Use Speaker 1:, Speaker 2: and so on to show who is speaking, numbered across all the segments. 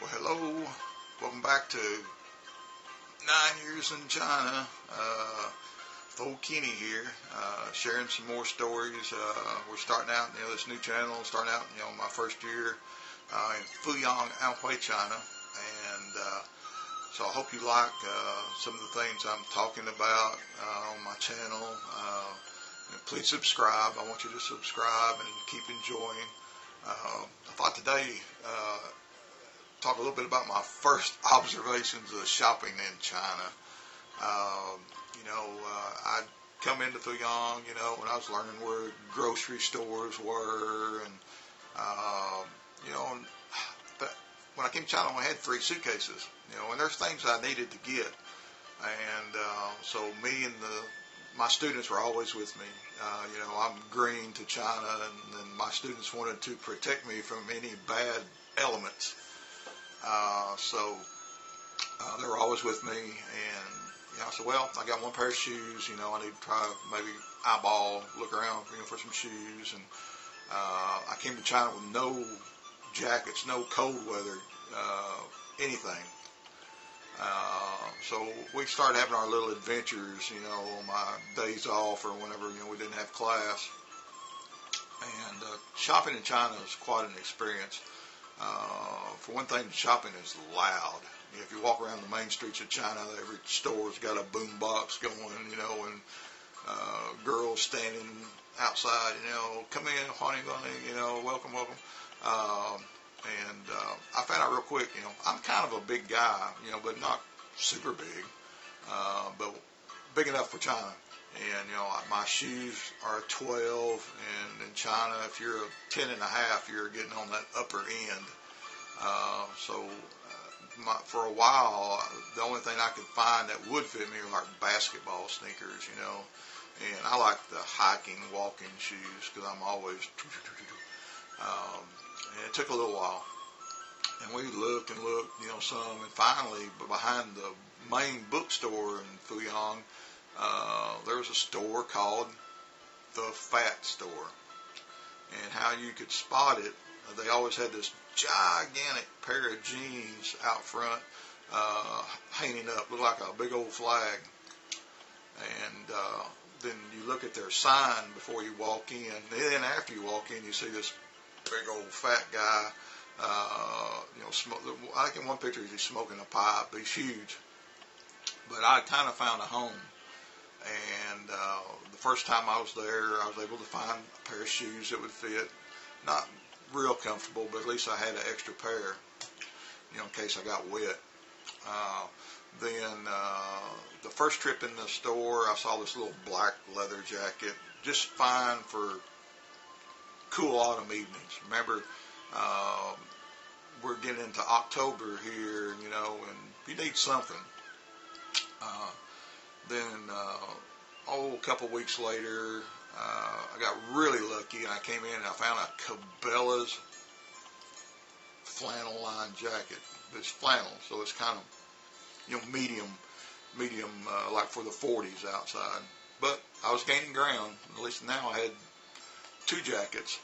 Speaker 1: Well, hello. Welcome back to 9 Years in China. Old Kenny here, sharing some more stories. We're starting out, this new channel, starting out, my first year in Fuyang, Anhui, China. And so I hope you like some of the things I'm talking about on my channel. Please subscribe. I want you to subscribe and keep enjoying. I thought today talk a little bit about my first observations of shopping in China. I'd come into Fuyang, when I was learning where grocery stores were, and when I came to China, I had 3 suitcases, and there's things I needed to get, and so me and my students were always with me. I'm green to China, and my students wanted to protect me from any bad elements. So they were always with me, and I said, well, I got one pair of shoes, I need to try maybe look around, for some shoes, and I came to China with no jackets, no cold weather, anything. So we started having our little adventures, on my days off or whenever, we didn't have class. And shopping in China is quite an experience. For one thing, shopping is loud. If you walk around the main streets of China, every store's got a boom box going, and girls standing outside, come in, honey, welcome. And I found out real quick, I'm kind of a big guy, but not super big, but big enough for China. And, my shoes are 12, and in China, if you're a 10 and a half, you're getting on that upper end. For a while, the only thing I could find that would fit me were like basketball sneakers, and I like the hiking, walking shoes because I'm always, and it took a little while. And we looked and looked, some, and finally, behind the main bookstore in Fuyang, there was a store called the Fat Store. And how you could spot it, they always had this gigantic pair of jeans out front, hanging up, looked like a big old flag. And then you look at their sign before you walk in. Then after you walk in, you see this big old fat guy, I think in one picture he's smoking a pipe, but he's huge. But I kind of found a home. And the first time I was there, I was able to find a pair of shoes that would fit. Not real comfortable, but at least I had an extra pair, in case I got wet. Then the first trip in the store, I saw this little black leather jacket, just fine for cool autumn evenings. Remember, we're getting into October here, and you need something. Then, a couple weeks later, I got really lucky, and I came in and I found a Cabela's flannel line jacket. It's flannel, so it's kind of, medium, like for the 40s outside. But I was gaining ground. At least now I had 2 jackets.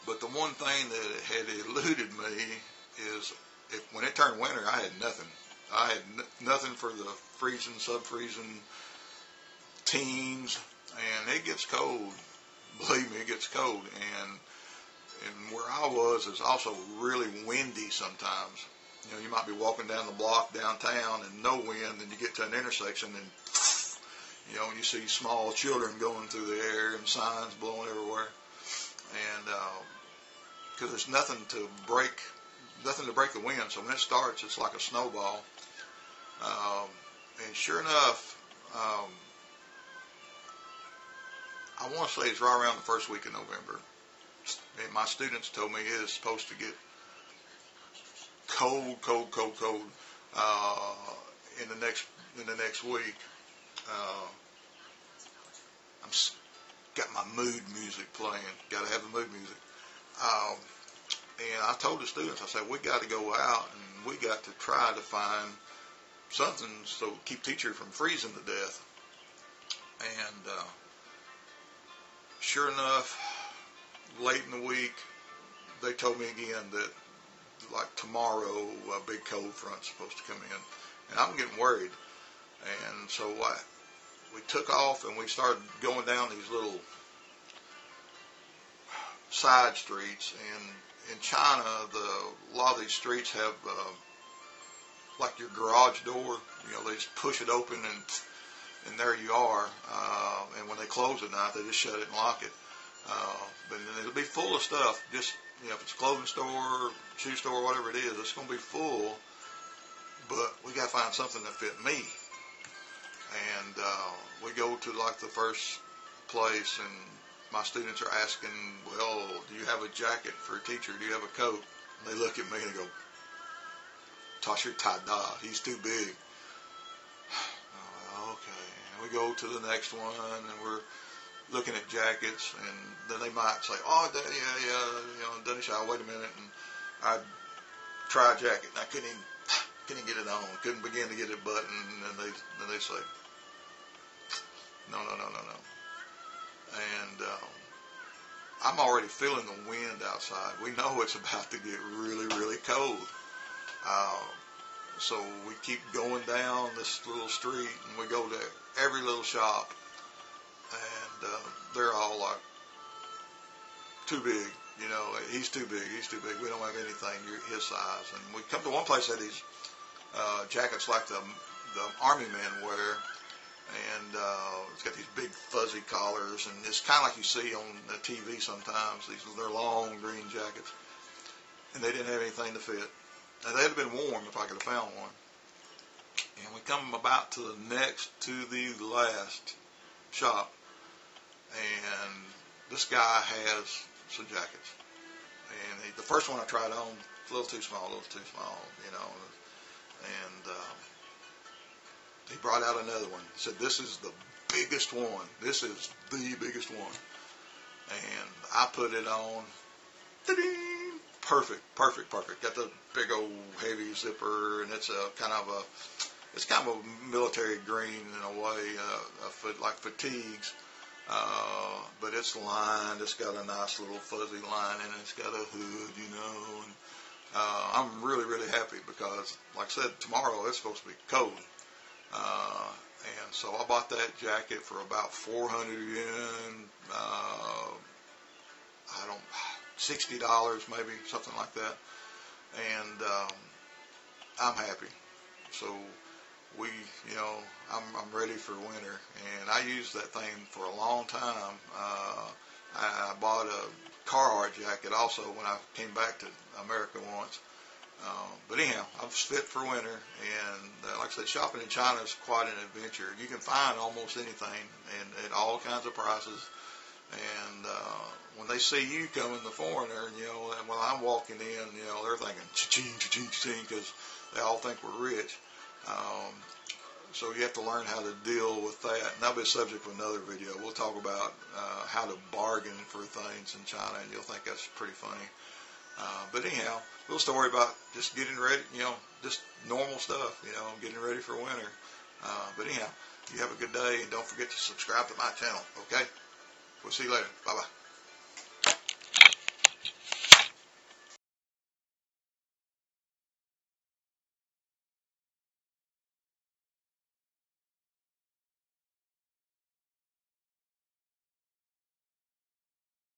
Speaker 1: But the one thing that had eluded me is when it turned winter, I had nothing. I had nothing for the freezing, sub-freezing teens, and it gets cold. Believe me, it gets cold. And where I was is also really windy sometimes. You might be walking down the block downtown and no wind, and you get to an intersection and, and you see small children going through the air and signs blowing everywhere. And because there's nothing to break the wind, so when it starts, it's like a snowball. And sure enough, I want to say it's right around the first week of November. And my students told me it is supposed to get cold in the next week. I'm got my mood music playing. Got to have the mood music. And I told the students, I said, we got to go out and we got to try to find something so keep teacher from freezing to death. And sure enough, late in the week, they told me again that like tomorrow, a big cold front's supposed to come in, and I'm getting worried. And so we took off and we started going down these little side streets. And in China, a lot of these streets have like your garage door. They just push it open and there you are. And when they close at night, they just shut it and lock it. But it'll be full of stuff. Just if it's a clothing store, shoe store, whatever it is, it's going to be full. But we got to find something that fit me. And we go to like the first place, and my students are asking, well, do you have a jacket for a teacher? Do you have a coat? And they look at me and they go, toss your tie-dye, he's too big. Okay. And we go to the next one, and we're looking at jackets, and then they might say, oh, yeah, Dennis, wait a minute, and I'd try a jacket, and I couldn't even get it on, couldn't begin to get it buttoned, and then they say, no. And I'm already feeling the wind outside. We know it's about to get really, really cold. So we keep going down this little street, and we go to every little shop, and they're all like, too big, he's too big, we don't have anything his size. And we come to one place that these jackets like the army men wear, and it's got these big fuzzy collars, and it's kind of like you see on the TV sometimes. They're long green jackets, and they didn't have anything to fit. Now, they'd have been warm if I could have found one. And we come about to the last shop, and this guy has some jackets. And the first one I tried on, a little too small, and he brought out another one. He said, this is the biggest one. This is the biggest one. And I put it on. Ta-ding! Perfect. Got the big old heavy zipper, and it's kind of a military green in a way, like fatigues. But it's lined. It's got a nice little fuzzy line in it. It's got a hood, and I'm really, really happy because, like I said, tomorrow it's supposed to be cold. And so I bought that jacket for about 400 yen, $60 maybe, something like that. And I'm happy. So I'm ready for winter. And I used that thing for a long time. I bought a Carhartt jacket also when I came back to America once. But anyhow, I was fit for winter, and like I said, shopping in China is quite an adventure. You can find almost anything and at all kinds of prices. And when they see you coming, the foreigner, and when I'm walking in, they're thinking cha-ching, cha-ching, cha-ching, because they all think we're rich. So you have to learn how to deal with that. And that'll be a subject for another video. We'll talk about how to bargain for things in China, and you'll think that's pretty funny. But anyhow, a little story about just getting ready, just normal stuff, getting ready for winter. But anyhow, you have a good day, and don't forget to subscribe to my channel, okay? We'll see you later. Bye-bye.